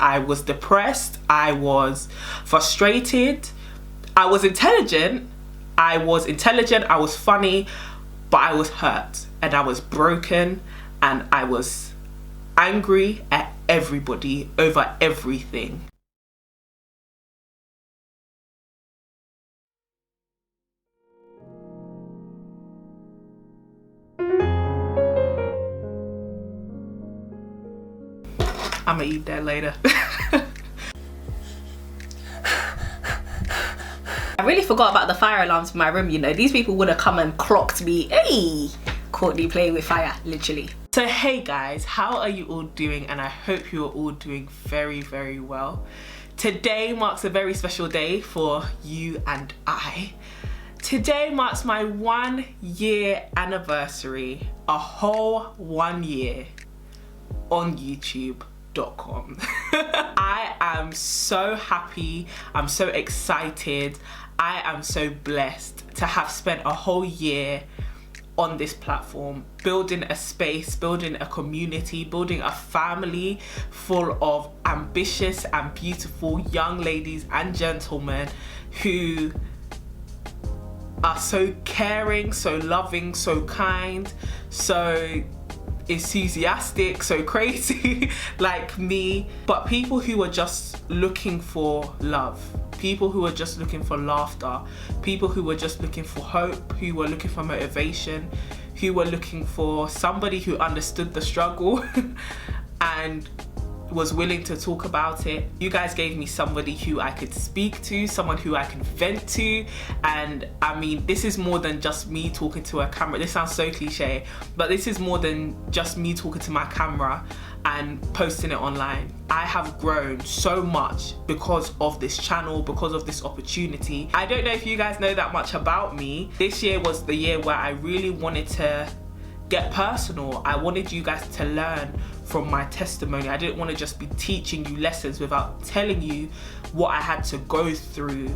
I was depressed, I was frustrated, I was intelligent, I was funny, but I was hurt and I was broken and I was angry at everybody over everything. I'ma eat that later. I really forgot about the fire alarms in my room, you know. These people would have come and clocked me. Hey, Courtney playing with fire, literally. So hey guys, how are you all doing? And I hope you are all doing very, very well. Today marks a very special day for you and I. Today marks my 1 year anniversary, a whole 1 year on YouTube.com. I am so happy, I'm so excited, I am so blessed to have spent a whole year on this platform, building a space, building a community, building a family full of ambitious and beautiful young ladies and gentlemen who are so caring, so loving, so kind, so enthusiastic, so crazy like me, but people who are just looking for love, people who are just looking for laughter, people who are just looking for hope, who were looking for motivation, who were looking for somebody who understood the struggle and was willing to talk about it. You guys gave me somebody who I could speak to, someone who I can vent to, and I mean, this is more than just me talking to a camera. This sounds so cliche, but this is more than just me talking to my camera and posting it online. I have grown so much because of this channel, because of this opportunity. I don't know if you guys know that much about me. This year was the year where I really wanted to get personal. I wanted you guys to learn from my testimony. I didn't want to just be teaching you lessons without telling you what I had to go through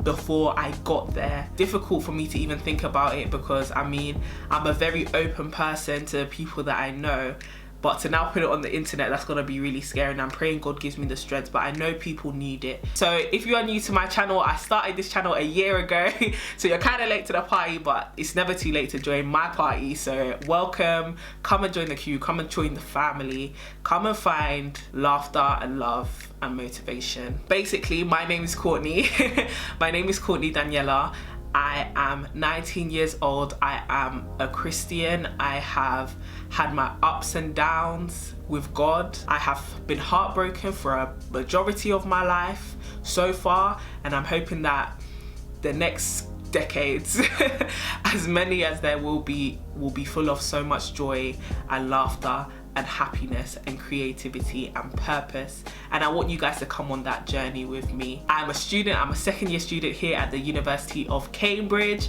before I got there. Difficult for me to even think about it because I mean, I'm a very open person to people that I know, but to now put it on the internet, that's gonna be really scary, and I'm praying God gives me the strength, but I know people need it. So if you are new to my channel, I started this channel a year ago, so you're kind of late to the party, but it's never too late to join my party. So welcome, come and join the queue, come and join the family, come and find laughter and love and motivation. Basically, my name is Courtney. My name is Courtney Daniella. I am 19 years old. I am a Christian. I have had my ups and downs with God. I have been heartbroken for a majority of my life so far, and I'm hoping that the next decades, as many as there will be full of so much joy and laughter and happiness and creativity and purpose, and I want you guys to come on that journey with me. I'm a student, I'm a second year student here at the University of Cambridge.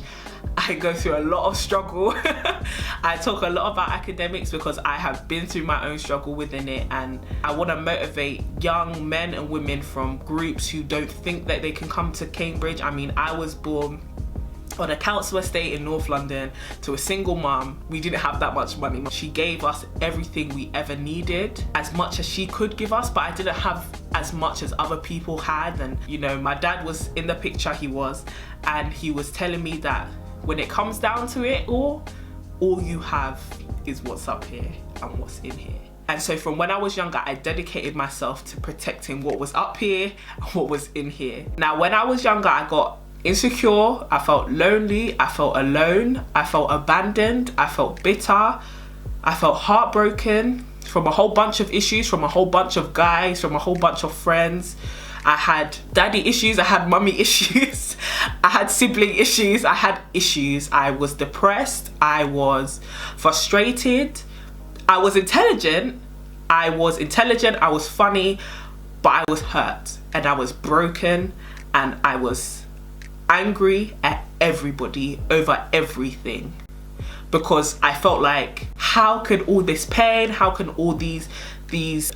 I go through a lot of struggle. I talk a lot about academics because I have been through my own struggle within it, and I want to motivate young men and women from groups who don't think that they can come to Cambridge. I mean, I was born on a council estate in North London to a single mum. We didn't have that much money. She gave us everything we ever needed, as much as she could give us, but I didn't have as much as other people had. And you know, my dad was in the picture, and he was telling me that when it comes down to it all you have is what's up here and what's in here. And so from when I was younger, I dedicated myself to protecting what was up here and what was in here. Now, when I was younger, I got insecure, I felt lonely, I felt alone, I felt abandoned, I felt bitter, I felt heartbroken from a whole bunch of issues, from a whole bunch of guys, from a whole bunch of friends. I had daddy issues, I had mummy issues, I had sibling issues, I had issues. I was depressed, I was frustrated, I was intelligent, I was funny, but I was hurt and I was broken and I was angry at everybody over everything, because I felt like, how could all this pain, how can all these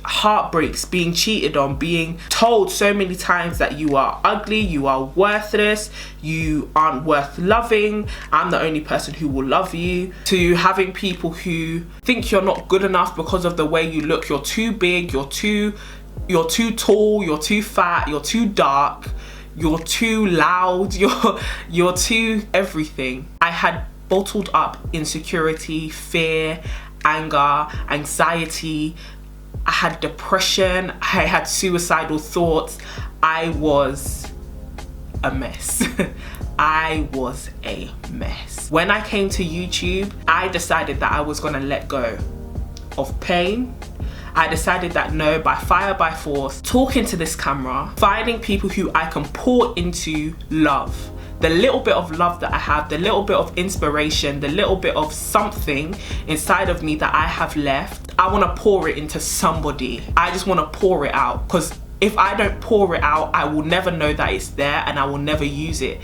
heartbreaks, being cheated on, being told so many times that you are ugly, you are worthless, you aren't worth loving, I'm the only person who will love you, to having people who think you're not good enough because of the way you look, you're too big, you're too you're too tall, you're too fat, you're too dark, you're too loud, you're too everything. I had bottled up insecurity, fear, anger, anxiety. I had depression, I had suicidal thoughts. I was a mess. I was a mess. When I came to YouTube, I decided that I was gonna let go of pain. I decided that no, by fire, by force, talking to this camera, finding people who I can pour into love. The little bit of love that I have, the little bit of inspiration, the little bit of something inside of me that I have left, I wanna pour it into somebody. I just wanna pour it out, because if I don't pour it out, I will never know that it's there and I will never use it.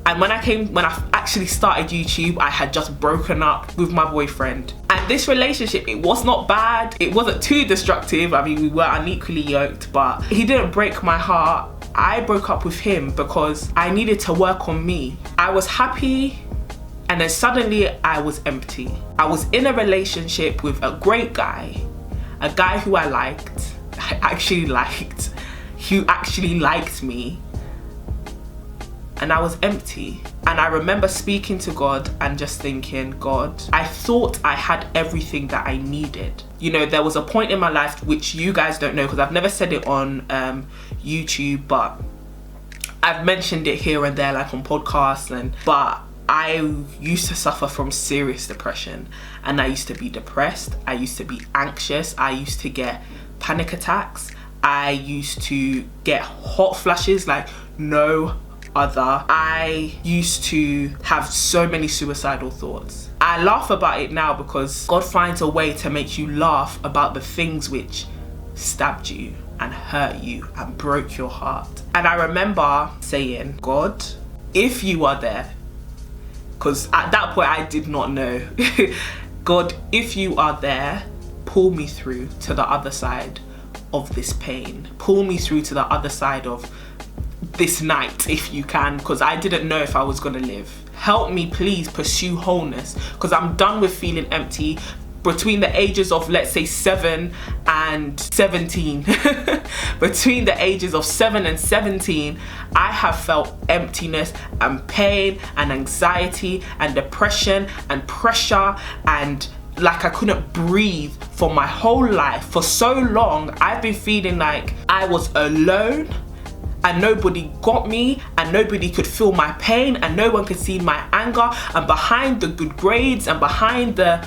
And when I actually started YouTube, I had just broken up with my boyfriend. And this relationship, it was not bad. It wasn't too destructive. I mean, we were unequally yoked, but he didn't break my heart. I broke up with him because I needed to work on me. I was happy, and then suddenly I was empty. I was in a relationship with a great guy, a guy who I actually liked, who actually liked me. And I was empty. And I remember speaking to God and just thinking, God, I thought I had everything that I needed. You know, there was a point in my life which you guys don't know, because I've never said it on YouTube, but I've mentioned it here and there, like on podcasts, but I used to suffer from serious depression, and I used to be depressed. I used to be anxious. I used to get panic attacks. I used to get hot flushes like no other. I used to have so many suicidal thoughts. I laugh about it now because God finds a way to make you laugh about the things which stabbed you and hurt you and broke your heart. And I remember saying, God, if you are there, because at that point I did not know, God, if you are there, pull me through to the other side of this pain. Pull me through to the other side of this night if you can, because I didn't know if I was gonna live. Help me please pursue wholeness, because I'm done with feeling empty. Between the ages of, let's say, 7 and 17, between the ages of 7 and 17, I have felt emptiness and pain and anxiety and depression and pressure, and like I couldn't breathe for my whole life. For so long, I've been feeling like I was alone, and nobody got me, and nobody could feel my pain, and no one could see my anger, and behind the good grades, and behind the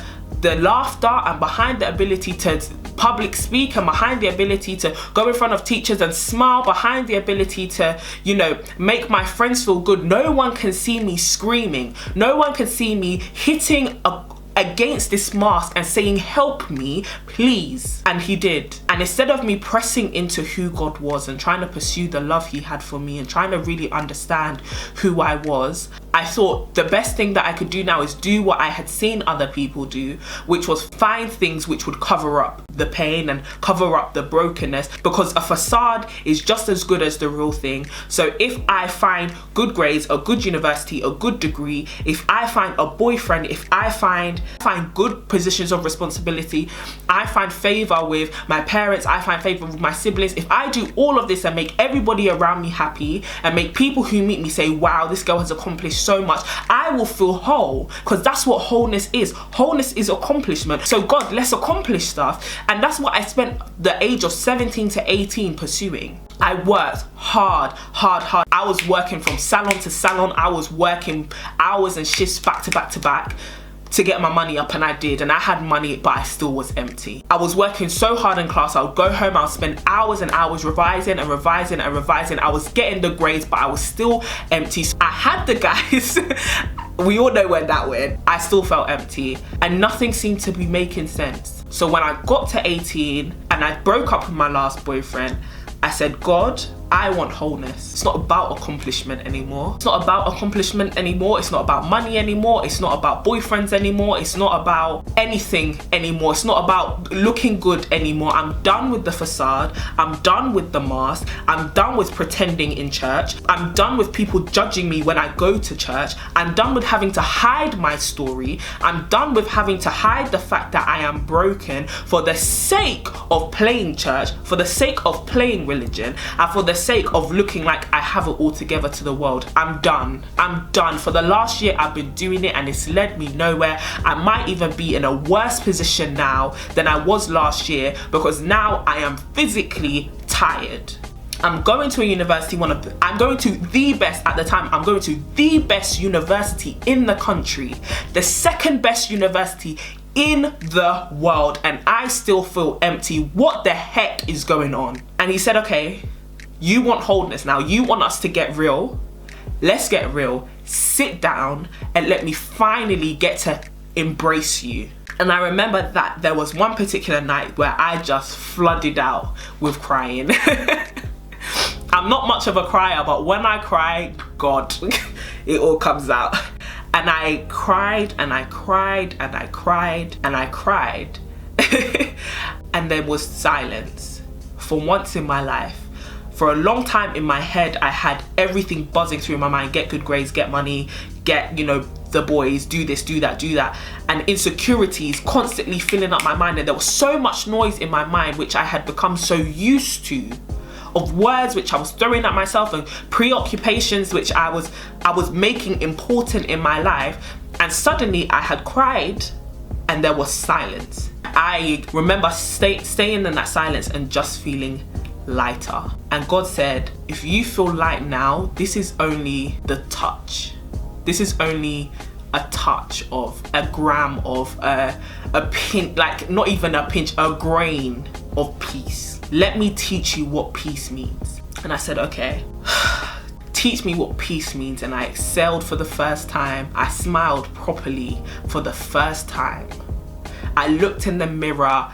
laughter, and behind the ability to public speak, and behind the ability to go in front of teachers and smile, behind the ability to, you know, make my friends feel good, no one can see me screaming. No one can see me hitting against this mask and saying, help me, please. And he did. And instead of me pressing into who God was and trying to pursue the love he had for me and trying to really understand who I was, I thought the best thing that I could do now is do what I had seen other people do, which was find things which would cover up the pain and cover up the brokenness, because a facade is just as good as the real thing. So if I find good grades, a good university, a good degree, if I find a boyfriend, if I find good positions of responsibility, I find favor with my parents, I find favor with my siblings, if I do all of this and make everybody around me happy and make people who meet me say, wow, this girl has accomplished so much, I will feel whole, because that's what wholeness is. Wholeness is accomplishment. So God, let's accomplish stuff. And that's what I spent the age of 17 to 18 pursuing. I worked hard. I was working from salon to salon. I was working hours and shifts back to back to get my money up, and I did, and I had money, but I still was empty. I was working so hard in class. I would go home, I would spend hours and hours revising. I was getting the grades, but I was still empty. So I had the guys, we all know where that went. I still felt empty, and nothing seemed to be making sense. So when I got to 18 and I broke up with my last boyfriend, I said, God, I want wholeness. It's not about accomplishment anymore. It's not about accomplishment anymore. It's not about money anymore. It's not about boyfriends anymore. It's not about anything anymore. It's not about looking good anymore. I'm done with the facade. I'm done with the mask. I'm done with pretending in church. I'm done with people judging me when I go to church. I'm done with having to hide my story. I'm done with having to hide the fact that I am broken for the sake of playing church, for the sake of playing religion, and for the sake of looking like I have it all together to the world. I'm done. I'm done. For the last year I've been doing it and it's led me nowhere. I might even be in a worse position now than I was last year because now I am physically tired. I'm going to a university, I'm going to the best at the time, I'm going to the best university in the country, the second best university in the world, and I still feel empty. What the heck is going on? And he said, okay, you want wholeness now, you want us to get real. Let's get real. Sit down and let me finally get to embrace you. And I remember that there was one particular night where I just flooded out with crying. I'm not much of a crier, but when I cry, God, it all comes out. And I cried and I cried and I cried and I cried. And there was silence. For once in my life. For a long time in my head, I had everything buzzing through my mind. Get good grades, get money, get, the boys, do this, do that, do that. And insecurities constantly filling up my mind. And there was so much noise in my mind, which I had become so used to, of words which I was throwing at myself and preoccupations which I was making important in my life. And suddenly I had cried and there was silence. I remember staying in that silence and just feeling lighter. And God said, if you feel light now, this is only the touch. This is only a touch of a gram of a pinch, like not even a pinch, a grain of peace. Let me teach you what peace means. And I said, okay, teach me what peace means. And I exhaled for the first time. I smiled properly for the first time. I looked in the mirror,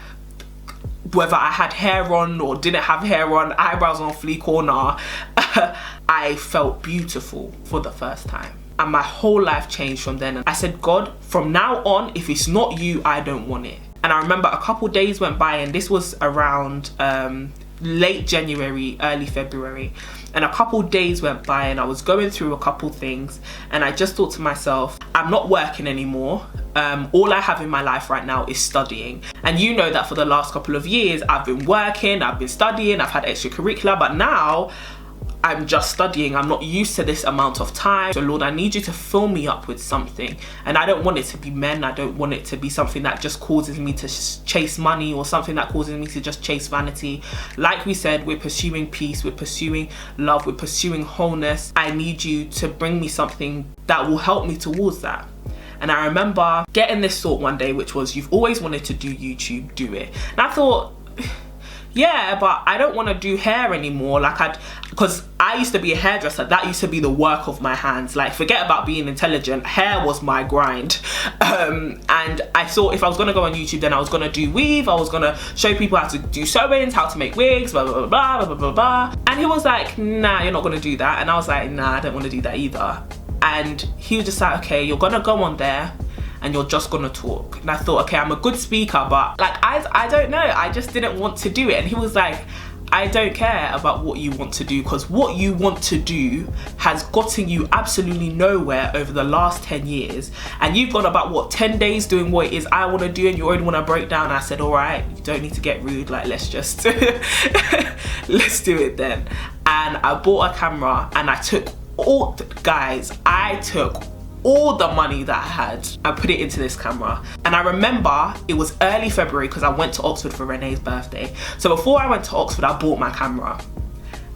whether I had hair on or didn't have hair on, eyebrows on fleek or not, I felt beautiful for the first time. And my whole life changed from then. And I said, God, from now on, if it's not you, I don't want it. And I remember a couple days went by, and this was around late January, early February. And a couple days went by and I was going through a couple things, and I just thought to myself, I'm not working anymore. All I have in my life right now is studying. And you know that for the last couple of years, I've been working, I've been studying, I've had extracurricular, but now I'm just studying. I'm not used to this amount of time. So Lord, I need you to fill me up with something. And I don't want it to be men. I don't want it to be something that just causes me to chase money, or something that causes me to just chase vanity. Like we said, we're pursuing peace, we're pursuing love, we're pursuing wholeness. I need you to bring me something that will help me towards that. And I remember getting this thought one day, which was, you've always wanted to do YouTube, do it. And I thought, yeah, but I don't want to do hair anymore. Because I used to be a hairdresser. That used to be the work of my hands. Like, forget about being intelligent. Hair was my grind. And I thought if I was going to go on YouTube, then I was going to do weave. I was going to show people how to do sew-ins, how to make wigs, blah, blah, blah, blah, blah, blah, blah. And he was like, nah, you're not going to do that. And I was like, nah, I don't want to do that either. And he was just like, okay, you're going to go on there and you're just gonna talk. And I thought, okay, I'm a good speaker, but like, I don't know, I just didn't want to do it. And he was like, I don't care about what you want to do, because what you want to do has gotten you absolutely nowhere over the last 10 years. And you've gone about, what, 10 days doing what it is I want to do, and you already want to break down. And I said, all right, you don't need to get rude, like, let's just, let's do it then. And I bought a camera, and I took all the money that I had and put it into this camera. And I remember it was early February because I went to Oxford for Renee's birthday. So before I went to Oxford, I bought my camera.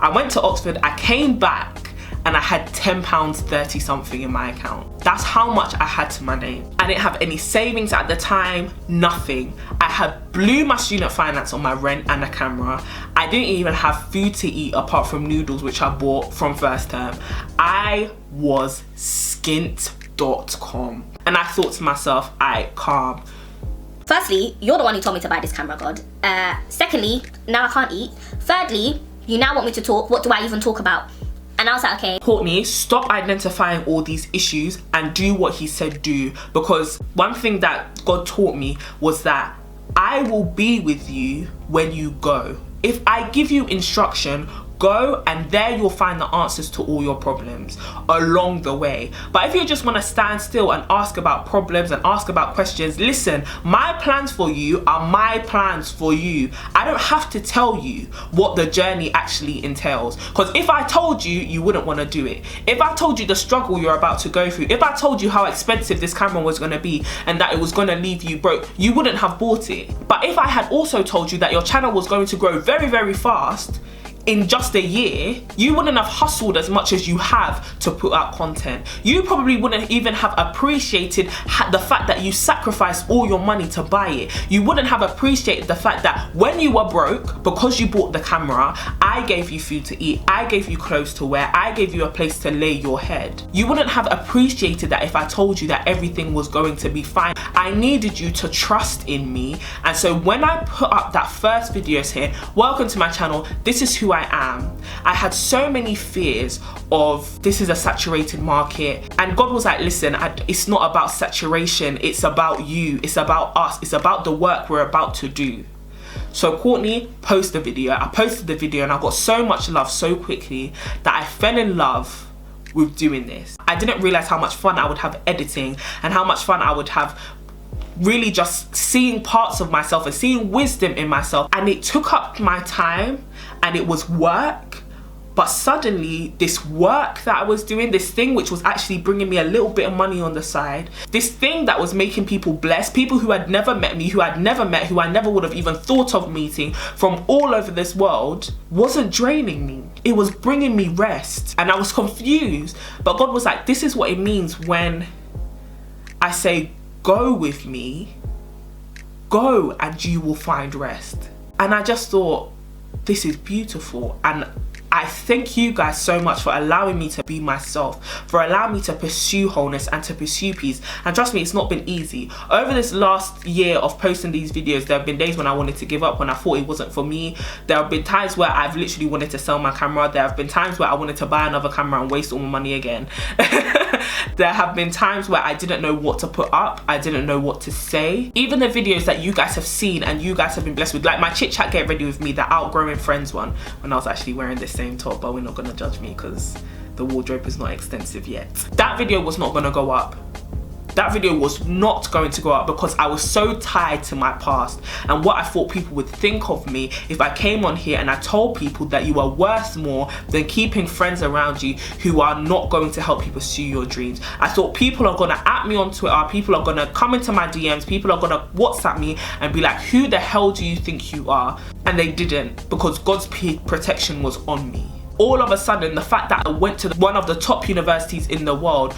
I went to Oxford, I came back, and I had £10.30 something in my account. That's how much I had to my name. I didn't have any savings at the time, nothing. I had blew my student finance on my rent and a camera. I didn't even have food to eat apart from noodles, which I bought from first term. I was skint.com. And I thought to myself, calm. Firstly, you're the one who told me to buy this camera, God. Secondly, now I can't eat. Thirdly, You now want me to talk. What do I even talk about? And I was like, okay. Courtney, stop identifying all these issues and do what he said do. Because one thing that God taught me was that I will be with you when you go. If I give you instruction, go, and there you'll find the answers to all your problems along the way. But if you just want to stand still and ask about problems and ask about questions, listen, my plans for you are my plans for you. I don't have to tell you what the journey actually entails, because if I told you, you wouldn't want to do it. If I told you the struggle you're about to go through, if I told you how expensive this camera was going to be and that it was going to leave you broke, you wouldn't have bought it. But if I had also told you that your channel was going to grow very, very fast in just a year, you wouldn't have hustled as much as you have to put out content. You probably wouldn't even have appreciated the fact that you sacrificed all your money to buy it. You wouldn't have appreciated the fact that when you were broke, because you bought the camera, I gave you food to eat, I gave you clothes to wear, I gave you a place to lay your head. You wouldn't have appreciated that if I told you that everything was going to be fine. I needed you to trust in me. And so when I put up that first video saying, welcome to my channel, this is who I am, I had so many fears of this is a saturated market, and God was like, listen, it's not about saturation, it's about you, it's about us, it's about the work we're about to do. So Courtney, post the video. I posted the video and I got so much love so quickly that I fell in love with doing this. I didn't realize how much fun I would have editing and how much fun I would have really just seeing parts of myself and seeing wisdom in myself. And it took up my time and it was work, but suddenly this work that I was doing, this thing which was actually bringing me a little bit of money on the side, this thing that was making people blessed, people who had never met me, who I'd never met, who I never would have even thought of meeting from all over this world, wasn't draining me. It was bringing me rest. And I was confused, but God was like, this is what it means when I say, go with me, go and you will find rest. And I just thought, this is beautiful. And I thank you guys so much for allowing me to be myself, for allowing me to pursue wholeness and to pursue peace. And trust me, it's not been easy. Over this last year of posting these videos, there have been days when I wanted to give up, when I thought it wasn't for me. There have been times where I've literally wanted to sell my camera. There have been times where I wanted to buy another camera and waste all my money again. There have been times where I didn't know what to put up. I didn't know what to say. Even the videos that you guys have seen and you guys have been blessed with, like my chit chat get ready with me, the outgrowing friends one, when I was actually wearing this same top, but we're not gonna judge me because the wardrobe is not extensive yet. That video was not gonna go up. That video was not going to go up because I was so tied to my past and what I thought people would think of me if I came on here and I told people that you are worth more than keeping friends around you who are not going to help you pursue your dreams. I thought people are gonna at me on Twitter, people are gonna come into my DMs, people are gonna WhatsApp me and be like, who the hell do you think you are? And they didn't, because God's protection was on me. All of a sudden, the fact that I went to one of the top universities in the world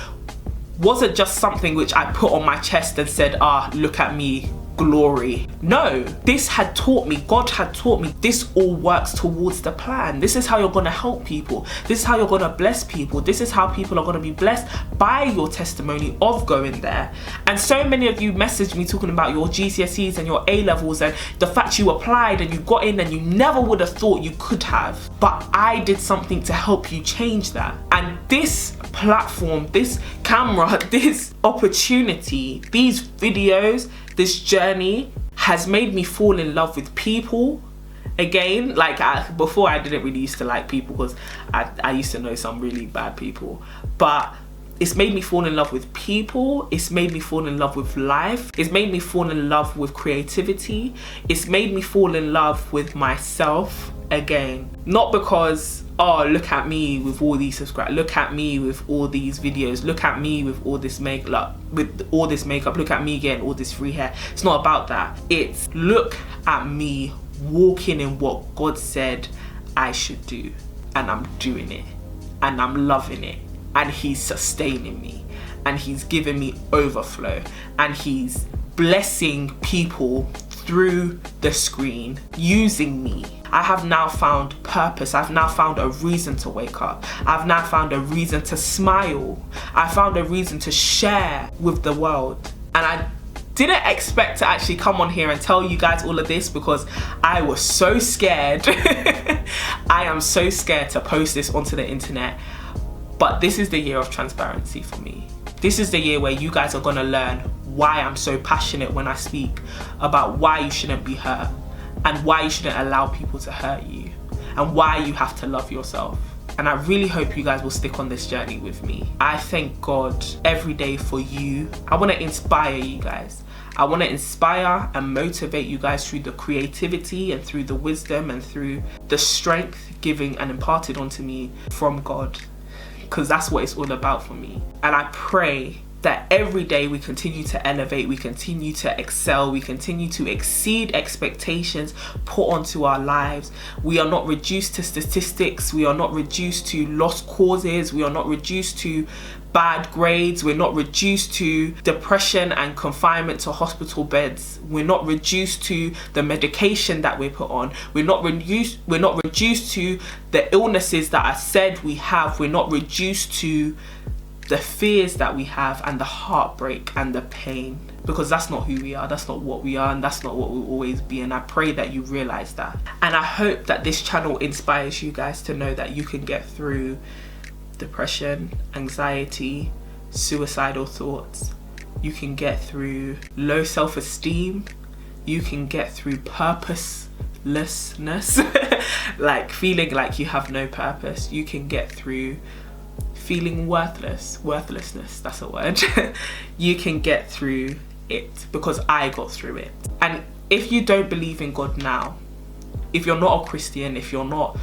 wasn't just something which I put on my chest and said, look at me, glory. No, this had taught me, God had taught me, this all works towards the plan. This is how you're gonna help people. This is how you're gonna bless people. This is how people are gonna be blessed by your testimony of going there. And so many of you messaged me talking about your GCSEs and your A-levels and the fact you applied and you got in and you never would have thought you could have. But I did something to help you change that. And this platform, this camera, this opportunity, these videos, this journey has made me fall in love with people again. Like before I didn't really used to like people because I used to know some really bad people, but it's made me fall in love with people. It's made me fall in love with life. It's made me fall in love with creativity. It's made me fall in love with myself again. Not because, oh, look at me with all these subscribers, look at me with all these videos, look at me with all this makeup, look at me getting all this free hair. It's not about that. It's look at me walking in what God said I should do, and I'm doing it, and I'm loving it, and He's sustaining me, and He's giving me overflow, and He's blessing people through the screen using me. I have now found purpose. I've now found a reason to wake up. I've now found a reason to smile. I found a reason to share with the world. And I didn't expect to actually come on here and tell you guys all of this because I was so scared. I am so scared to post this onto the internet. But this is the year of transparency for me. This is the year where you guys are gonna learn why I'm so passionate when I speak about why you shouldn't be hurt and why you shouldn't allow people to hurt you and why you have to love yourself. And I really hope you guys will stick on this journey with me. I thank God every day for you. I want to inspire you guys. I want to inspire and motivate you guys through the creativity and through the wisdom and through the strength given and imparted onto me from God. Because that's what it's all about for me. And I pray that every day we continue to elevate, we continue to excel, we continue to exceed expectations put onto our lives. We are not reduced to statistics, we are not reduced to lost causes, we are not reduced to bad grades, we're not reduced to depression and confinement to hospital beds, we're not reduced to the medication that we're put on, we're not reduced to the illnesses that I said we have, we're not reduced to the fears that we have and the heartbreak and the pain, because that's not who we are, that's not what we are, and that's not what we'll always be. And I pray that you realize that, and I hope that this channel inspires you guys to know that you can get through depression, anxiety, suicidal thoughts, you can get through low self-esteem, you can get through purposelessness like feeling like you have no purpose, you can get through feeling worthlessness, that's a word. You can get through it because I got through it. And if you don't believe in God now, if you're not a Christian, if you're not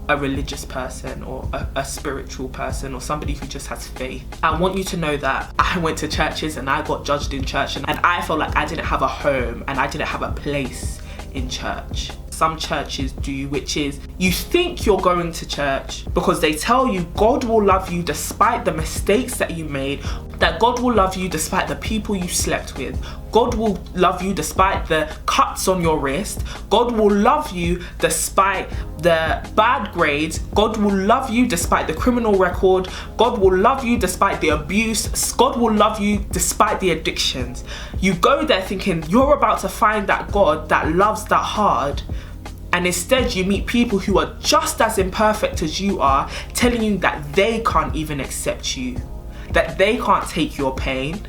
a religious person or a spiritual person or somebody who just has faith, I want you to know that I went to churches and I got judged in church, and I felt like I didn't have a home and I didn't have a place in church. Some churches do, which is you think you're going to church because they tell you God will love you despite the mistakes that you made, that God will love you despite the people you slept with, God will love you despite the cuts on your wrist, God will love you despite the bad grades, God will love you despite the criminal record, God will love you despite the abuse, God will love you despite the addictions. You go there thinking you're about to find that God that loves that hard, and instead you meet people who are just as imperfect as you are, telling you that they can't even accept you, that they can't take your pain.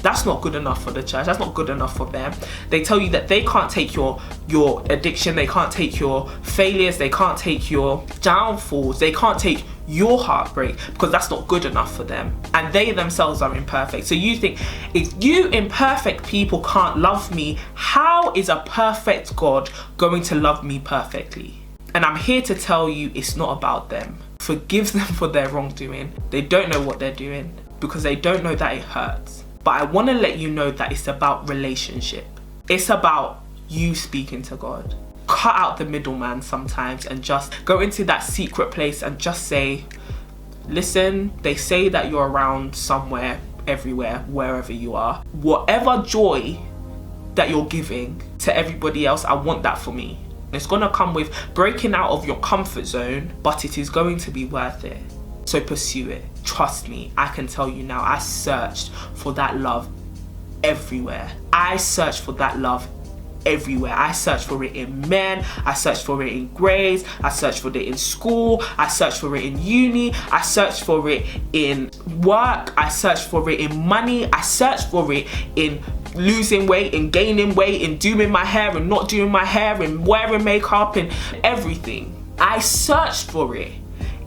That's not good enough for the church, that's not good enough for them. They tell you that they can't take your addiction, they can't take your failures, they can't take your downfalls, they can't take your heartbreak because that's not good enough for them, and they themselves are imperfect. So you think, if you imperfect people can't love me, how is a perfect God going to love me perfectly? And I'm here to tell you it's not about them. Forgive them for their wrongdoing. They don't know what they're doing because they don't know that it hurts. But I want to let you know that it's about relationship. It's about you speaking to God. Cut out the middleman sometimes and just go into that secret place and just say, listen, they say that you're around somewhere, everywhere, wherever you are. Whatever joy that you're giving to everybody else, I want that for me. It's going to come with breaking out of your comfort zone, but it is going to be worth it. So pursue it. Trust me, I can tell you now, I searched for that love everywhere. I searched for that love everywhere. I searched for it in men, I searched for it in grades, I searched for it in school, I searched for it in uni, I searched for it in work, I searched for it in money, I searched for it in losing weight, in gaining weight, in doing my hair and not doing my hair, in wearing makeup, and everything. I searched for it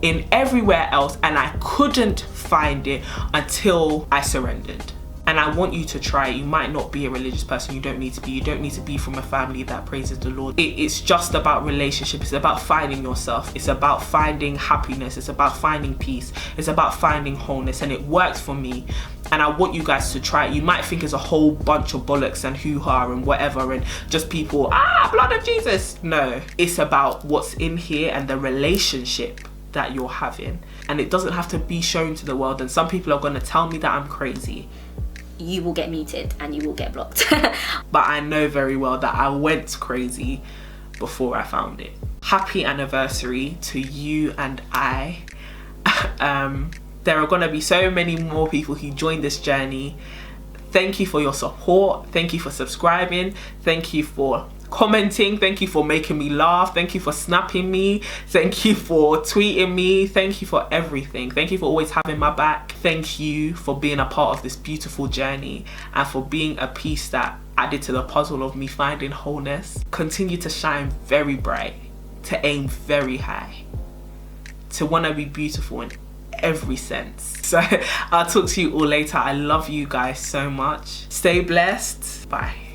in everywhere else and I couldn't find it until I surrendered. And I want you to try. You might not be a religious person, you don't need to be. You don't need to be from a family that praises the Lord. It's just about relationship. It's about finding yourself. It's about finding happiness. It's about finding peace. It's about finding wholeness. And it works for me. And I want you guys to try it. You might think it's a whole bunch of bollocks and hoo-ha and whatever and just people, blood of Jesus. No, it's about what's in here and the relationship that you're having. And it doesn't have to be shown to the world. And some people are going to tell me that I'm crazy. You will get muted and you will get blocked. But I know very well that I went crazy before I found it. Happy anniversary to you and I. There are going to be so many more people who join this journey. Thank you for your support. Thank you for subscribing. Thank you for commenting. Thank you for making me laugh. Thank you for snapping me. Thank you for tweeting me. Thank you for everything. Thank you for always having my back. Thank you for being a part of this beautiful journey and for being a piece that added to the puzzle of me finding wholeness. Continue to shine very bright, to aim very high, to want to be beautiful in every sense. So I'll talk to you all later. I love you guys so much. Stay blessed. Bye.